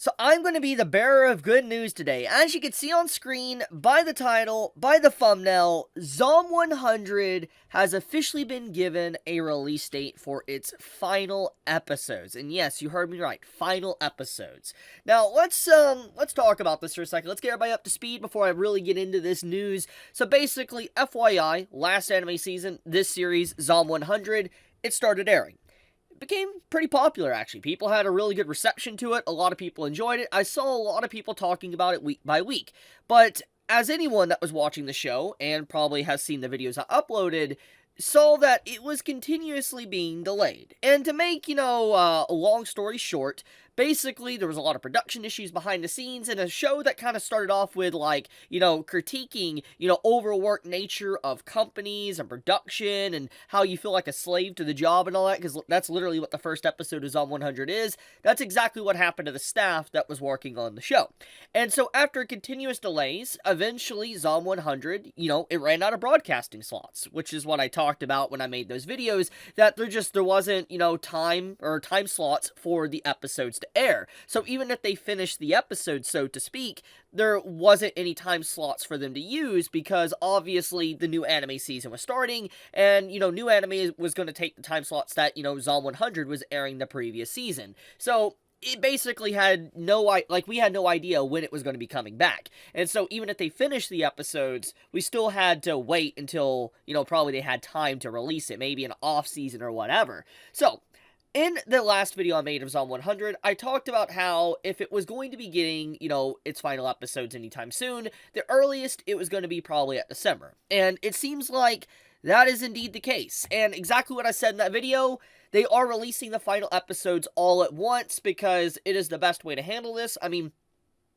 So I'm going to be the bearer of good news today. As you can see on screen, by the title, by the thumbnail, Zom 100 has officially been given a release date for its final episodes. And yes, you heard me right, final episodes. Now, let's talk about this for a second. Let's get everybody up to speed before I really get into this news. So basically, FYI, last anime season, this series, Zom 100, it started airing. Became pretty popular, actually. People had a really good reception to it. A lot of people enjoyed it. I saw a lot of people talking about it week by week. But as anyone that was watching the show, and probably has seen the videos I uploaded, saw that it was continuously being delayed. And to make, a long story short, basically, there was a lot of production issues behind the scenes, and a show that kind of started off with, critiquing, overworked nature of companies and production, and how you feel like a slave to the job and all that, because that's literally what the first episode of Zom 100 is. That's exactly what happened to the staff that was working on the show. And so, after continuous delays, eventually, Zom 100, it ran out of broadcasting slots, which is what I talked about when I made those videos, that there wasn't, time slots for the episodes to air. So even if they finished the episode, so to speak, there wasn't any time slots for them to use, because obviously the new anime season was starting, and, new anime was going to take the time slots that, Zom 100 was airing the previous season. So it basically had we had no idea when it was going to be coming back. And so even if they finished the episodes, we still had to wait until, probably they had time to release it, maybe an off season or whatever. So in the last video I made of Zom 100, I talked about how if it was going to be getting, its final episodes anytime soon, the earliest it was going to be probably at December. And it seems like that is indeed the case. And exactly what I said in that video, they are releasing the final episodes all at once because it is the best way to handle this.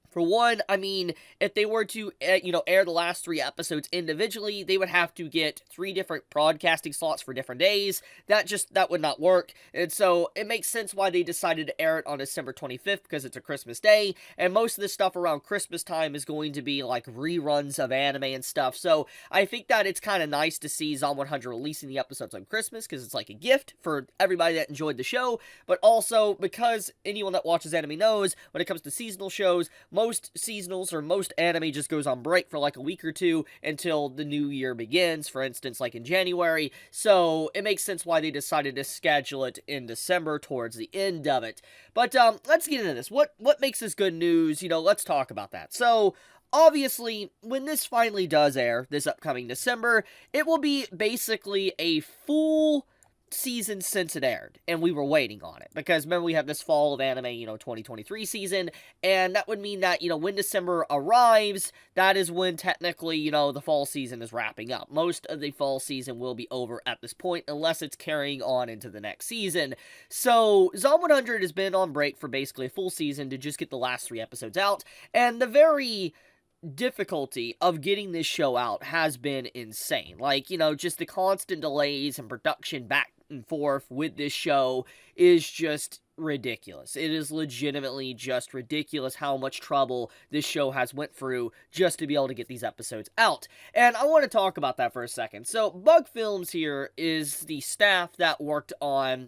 For one, if they were to, air the last 3 episodes individually, they would have to get 3 different broadcasting slots for different days. That would not work. And so it makes sense why they decided to air it on December 25th, because it's a Christmas day. And most of the stuff around Christmas time is going to be like reruns of anime and stuff. So I think that it's kind of nice to see Zom 100 releasing the episodes on Christmas, because it's like a gift for everybody that enjoyed the show. But also because anyone that watches anime knows, when it comes to seasonal shows, most seasonals or most anime just goes on break for like a week or two until the new year begins, for instance, like in January. So it makes sense why they decided to schedule it in December towards the end of it. But let's get into this. What makes this good news? Let's talk about that. So obviously, when this finally does air, this upcoming December, it will be basically a full season since it aired, and we were waiting on it, because remember, we have this fall of anime, 2023 season, and that would mean that, when December arrives, that is when technically, the fall season is wrapping up. Most of the fall season will be over at this point, unless it's carrying on into the next season. So Zom 100 has been on break for basically a full season to just get the last 3 episodes out, and the very difficulty of getting this show out has been insane. Just the constant delays and production back and forth with this show is just ridiculous. It is legitimately just ridiculous how much trouble this show has went through just to be able to get these episodes out. And I want to talk about that for a second. So Bug Films here is the staff that worked on,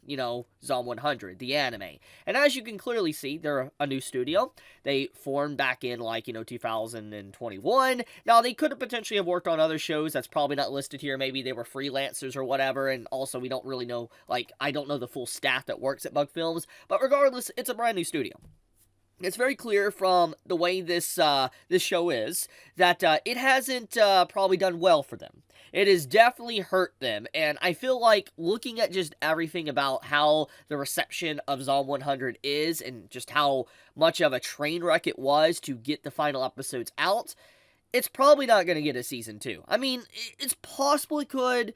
Zom 100, the anime. And as you can clearly see, they're a new studio. They formed back in 2021. Now, they could have potentially have worked on other shows that's probably not listed here. Maybe they were freelancers or whatever. And also, we don't really know, I don't know the full staff that works at Bug Films. But regardless, it's a brand new studio. It's very clear from the way this show is that it hasn't probably done well for them. It has definitely hurt them, and I feel like looking at just everything about how the reception of Zom 100 is, and just how much of a train wreck it was to get the final episodes out, it's probably not going to get a season 2. It's possible it could,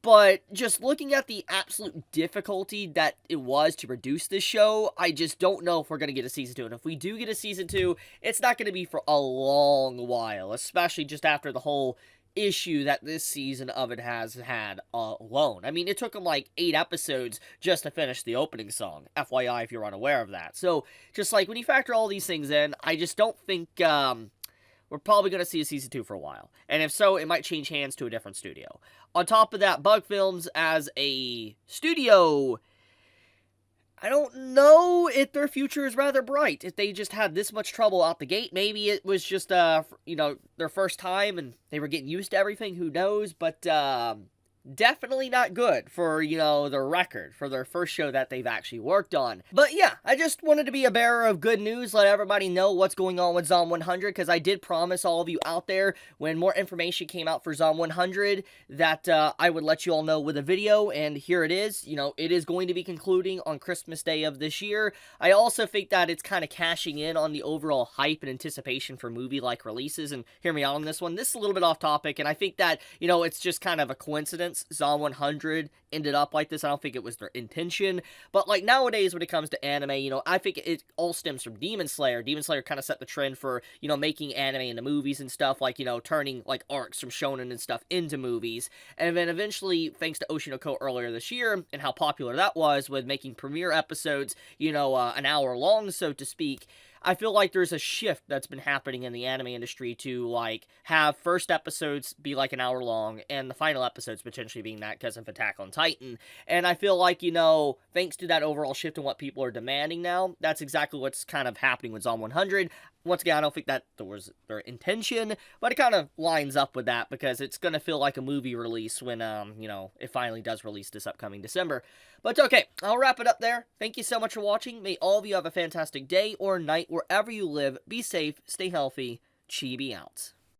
but just looking at the absolute difficulty that it was to produce this show, I just don't know if we're going to get a season 2. And if we do get a season 2, it's not going to be for a long while, especially just after the whole issue that this season of it has had alone. It took them 8 episodes just to finish the opening song. FYI, if you're unaware of that. So, just when you factor all these things in, I just don't think we're probably going to see a season 2 for a while. And if so, it might change hands to a different studio. On top of that, Bug Films as a studio, I don't know if their future is rather bright. If they just had this much trouble out the gate, maybe it was just, their first time and they were getting used to everything. Who knows? But, definitely not good for, their record, for their first show that they've actually worked on. But yeah, I just wanted to be a bearer of good news, let everybody know what's going on with Zom 100, because I did promise all of you out there when more information came out for Zom 100 that I would let you all know with a video, and here it is. It is going to be concluding on Christmas Day of this year. I also think that it's kind of cashing in on the overall hype and anticipation for movie-like releases, and hear me out on this one. This is a little bit off topic, and I think that, it's just kind of a coincidence Zom 100 ended up like this. I don't think it was their intention, but like nowadays when it comes to anime, I think it all stems from Demon Slayer. Demon Slayer kind of set the trend for, making anime into movies and stuff, like, turning like arcs from shonen and stuff into movies, and then eventually, thanks to Oshinoko earlier this year, and how popular that was with making premiere episodes, an hour long, so to speak, I feel like there's a shift that's been happening in the anime industry to, like, have first episodes be, like, an hour long, and the final episodes potentially being that because of Attack on Titan. And I feel like, thanks to that overall shift in what people are demanding now, that's exactly what's kind of happening with Zom 100. Once again, I don't think that was their intention, but it kind of lines up with that because it's going to feel like a movie release when, it finally does release this upcoming December. But okay, I'll wrap it up there. Thank you so much for watching. May all of you have a fantastic day or night wherever you live. Be safe, stay healthy. Chibi out.